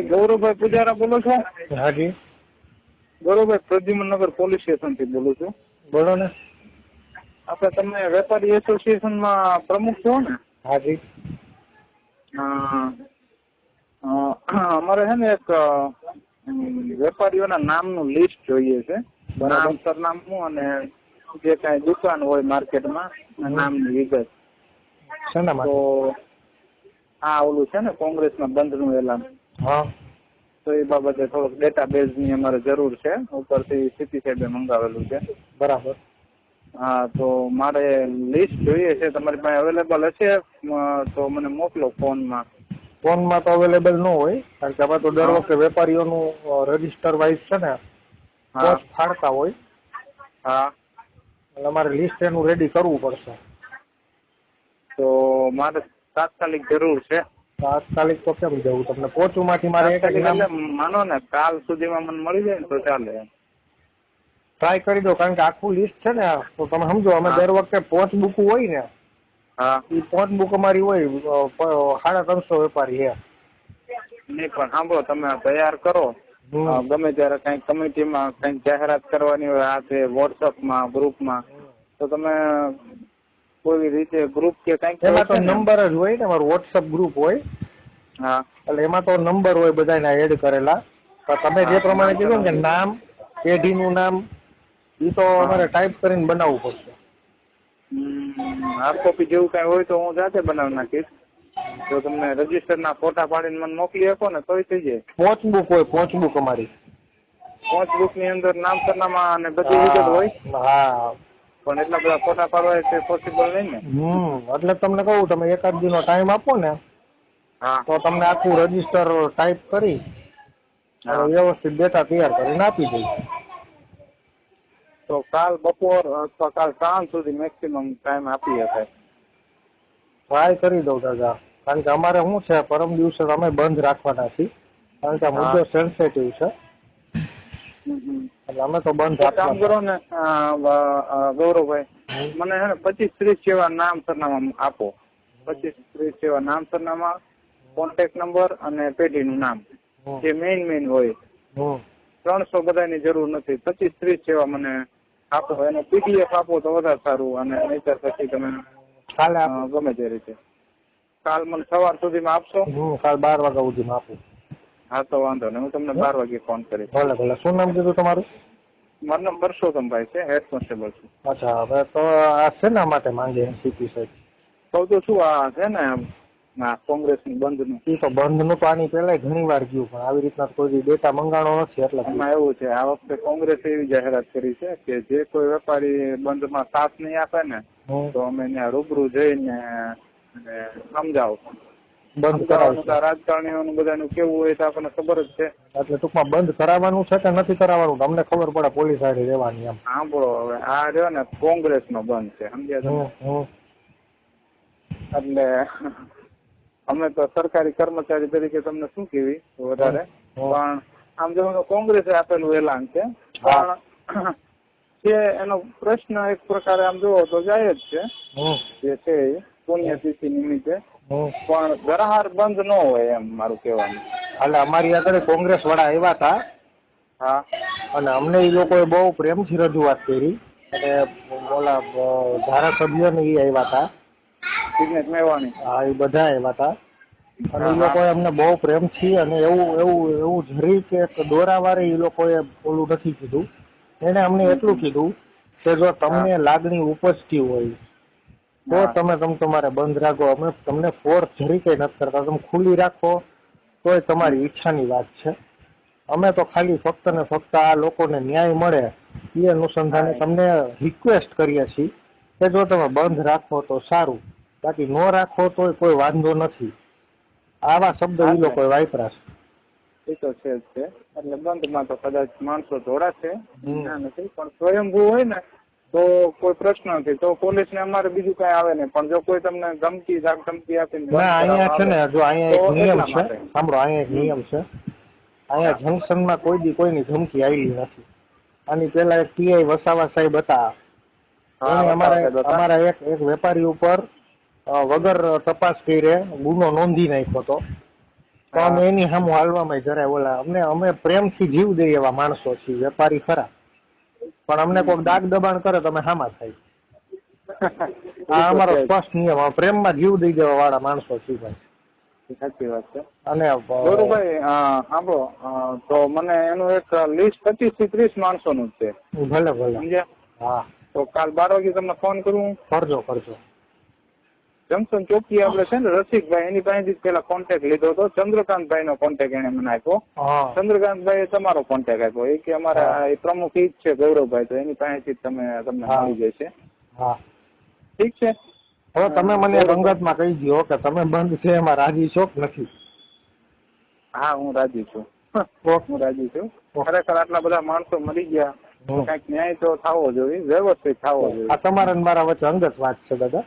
ગૌરવભાઈ પૂજારા બોલો છો? હાજી ગૌરવભાઈ પ્રદ્યુમનનગર પોલીસ સ્ટેશન થી બોલું છું. બોલો ને. આપણે તમે વેપારી એસોસિએશન માં પ્રમુખ છો ને? હાજી. અમારે છે ને એક વેપારીઓના નામનું લિસ્ટ જોઈએ છે. નામ સરનામું અને જે કઈ દુકાન હોય માર્કેટમાં નામની વિગત. શેના માટે? તો આ ઓલું છે ને કોંગ્રેસના બંધનું એલાન. હા. તો એ બાબતે થોડોક ડેટાબેઝ ની અમારે જરૂર છે. ઉપરથી સીપી સાહેબે મંગાવેલું છે. બરાબર. હા, તો મારે લિસ્ટ જોઈએ છે. તમારી પાસે અવેલેબલ હશે તો મને મોકલો ફોનમાં. ફોનમાં તો અવેલેબલ ન હોય, કારણ કે આપણે તો દર વખતે વેપારીઓનું રજીસ્ટર વાઇઝ છે ને પોસ્ટ ફાડતા હોય. હા. એટલે અમારે લિસ્ટ એનું રેડી કરવું પડશે. તો મારે તાત્કાલિક જરૂર છે. તાત્કાલિક તો કેમ જવું? તમને પોચું માંથી મારે એક માનો ને કાલ સુધીમાં મને મળી જાય ને તો ચાલે. ટ્રાય કરી દો, કારણ કે આખું લિસ્ટ છે ને, તો તમે સમજો અમે દર વખતે પોચ બુક હોય ને, હા, એ પોચ બુક અમારી હોય 350 વેપારી છે. નહીં પણ સાંભળો, તમે તૈયાર કરો ગમે ત્યારે કઈક કમિટીમાં કઈક જાહેરાત કરવાની હોય, આ તે વોટ્સઅપમાં ગ્રુપમાં, તો તમે કોઈ રીતે ગ્રુપ કે કઈક એમાં તો નંબર જ હોય ને, અમારું વોટ્સઅપ ગ્રુપ હોય. હા, એટલે એમાં તો નંબર હોય બધાના એડ કરેલા. તમે જે પ્રમાણે કીધું કે નામ, પેઢીનું નામ, એ તો અમારે ટાઈપ કરીને બનાવવું પડશે. હાર્ડ કોપી જેવું કઈ હોય તો હું જાતે બનાવી નાખીશ. જો તમને રજીસ્ટરના ફોટા પાડીને મને મોકલી આપો ને તોય થઈ જાય. પોચ બુક હોય, પોચ બુક અમારી. પોચ બુક ની અંદર નામ સરનામા અને બધી વિગત હોય. હા, પણ એટલા બધા ફોટા પાડવા તે પોસિબલ નહીં ને. એટલે તમને કહું, તમે એકાદ દી નો ટાઈમ આપો ને, હા, તો તમને આખું રજીસ્ટર ટાઈપ કરી અને વ્યવસ્થિત ડેટા તૈયાર કરીને આપી દઈશ. તો કાલ બપોર અથવા કાલ સાંજ સુધી મેક્સિમમ ટાઈમ આપી શકાય. ટ્રાય કરી દઉં દાદા, કારણ કે અમારે શું છે, પરમ દિવસે અમે બંધ રાખવાના છીએ, કારણ કે આ મુદ્દો સેન્સિટિવ છે. એટલે અમે તો બંધ રાખવાના. કામ કરો ને ગૌરવભાઈ, મને હે ને 25-30 જેવા નામ સરનામા આપો. 25-30 જેવા નામ સરનામા, કોન્ટેક્ટ નંબર અને પેઢીનું નામ, જે મેઇન હોય. 300 બધાની જરૂર નથી. 25-30 જેવા મને આપો. એનો PDF આપો તો વધારે સારું. અને નહીતર પછી તમે કાલે ગમે તે રીતે કાલ મને સવાર સુધીમાં આપશો? કાલ 12 વાગ્યા સુધીમાં આપું. હા, તો વાંધો નહીં. હું તમને 12 વાગે ફોન કરીશ. ભલે ભલે. શું નામ કીધું તમારું? મારું નામ પરસોત્તમભાઈ છે, હેડ કોન્સ્ટેબલ છું. અચ્છા, હવે તો આ શેના માટે માંગે સીપી સાહેબ? કહું તો શું, આ છે ને કોંગ્રેસની બંધનું. એ તો બંધનું તો આની પહેલા ઘણી વાર ગયું, પણ આવી રીતના કોઈ ડેટા મંગાણો નથી. એટલે એમાં એવું છે, આ વખતે કોંગ્રેસે એવી જાહેરાત કરી છે કે જે કોઈ વેપારી બંધમાં સાથ નહીં આપે ને, તો અમે ત્યાં રૂબરૂ જઈને સમજાવો. બંધ કરાવવાનું રાજકારણીઓનું બધાનું કેવું હોય તો આપણને ખબર જ છે. એટલે ટૂંકમાં બંધ કરાવવાનું છે કે નથી કરાવવાનું તમને ખબર પડે, પોલીસ હારે રહેવાની એમ. સાંભળો, હવે આ રહ્યો ને કોંગ્રેસનો બંધ છે, સમજ્યા તમે? એટલે અમે તો સરકારી કર્મચારી તરીકે તમને શું કહેવી વધારે, પણ આમ જો કોંગ્રેસે આપેલું એલાન છે, પણ જે એનો પ્રશ્ન એક પ્રકારે આમ જોવો તો જાય જ છે, જે છે પુણ્યતિથિ નિમિત્તે, પણ ગરાહાર બંધ ન હોય એમ મારું કહેવાનું. એટલે અમારી આગળ કોંગ્રેસ વાળા આવ્યા હતા. હા, અને અમને એ લોકોએ બહુ પ્રેમથી રજૂઆત કરી, અને ઓલા ધારાસભ્ય ને એ આવ્યા હતા, દિનેશ મેવાણી, હા, એ બધા આવ્યા હતા. અને એ લોકોએ અમને બહુ પ્રેમથી અને એવું જરી કે દોરાવારે એ લોકોએ ઓલું નથી કીધું. એને અમને એટલું કીધું કે જો તમને લાગણી ઉપજતી હોય તો તમે તમારે બંધ રાખો, અમે તમને ફોર્સ જરી કઈ નથી કરતા, તમે ખુલ્લી રાખો તોય તમારી ઈચ્છાની વાત છે. અમે તો ખાલી ફક્ત ને ફક્ત આ લોકોને ન્યાય મળે એ અનુસંધાને તમને રિક્વેસ્ટ કરીએ છીએ કે જો તમે બંધ રાખો તો સારું, બાકી ન રાખો તો કોઈ વાંધો નથી. આવા શબ્દ એ લોકો વાપરા છે. એ તો છે જ છે. એટલે બંધમાં તો કદાચ માણસો જોડાશે, નથી, પણ સ્વયંભૂ હોય ને તો કોઈ પ્રશ્ન નથી. તો પોલીસ ને અમારે બીજું કઈ આવે નહીં, પણ જો કોઈ તમને ધમકી આપીને અહીંયા છે ને, જો અહીંયા એક નિયમ છે, સાંભળો, અહીંયા એક નિયમ છે. અહીંયા જંકશનમાં કોઈ દી કોઈની ધમકી આવેલી નથી. આની પેલા એક પીઆઈ વસાવા સાહેબ હતા, અમારા એક વેપારી ઉપર વગર તપાસ કરીને ગુનો નોંધી નાખ્યો હતો. તો અમે એની સામું હાલવામાં જરાય ઓલા અમે પ્રેમથી જીવ દઈએ એવા માણસો છીએ, વેપારી ખરા, પણ અમને કોઈ દાગ દબાણ કરે તો અમે સામા થાય. આ અમારો સ્પષ્ટ નિયમ. પ્રેમમાં જીવ દઈ દેવા વાળા માણસો છીએ ભાઈ. સાચી વાત છે. અને ગૌરવભાઈ સાંભળો, તો મને એનું એક લિસ્ટ 25 થી 30 માણસો નું છે. ભલે ભલે. સમજ્યા? હા. તો કાલ 12 વાગે તમને ફોન કરું. કરજો. જંકશન ચોકી આપણે છે ને રસિકભાઈ, એની પાસેથી પેલા કોન્ટેક્ટ લીધો હતો. ચંદ્રકાંતભાઈ નો કોન્ટેક્ટ એને મને આપ્યો. ચંદ્રકાંતભાઈ તમારો કોન્ટેક્ટ આપ્યો. એ કે અમારા પ્રમુખ ઈ જ છે ગૌરવભાઈ, તો એની પાસેથી તમને મળી જશે. હા, ઠીક છે. હવે તમે મને રંગતમાં કહી દો કે તમે બંધ છે એમાં રાજી છો કે નથી? હા, હું રાજી છું. હું રાજી છું. ખરેખર આટલા બધા માણસો મરી ગયા, કઈક ન્યાય તો થવો જોઈએ, વ્યવસ્થિત થવો જોઈએ. આ તમારા ને મારા વચ્ચે અંગત વાત છે દાદા.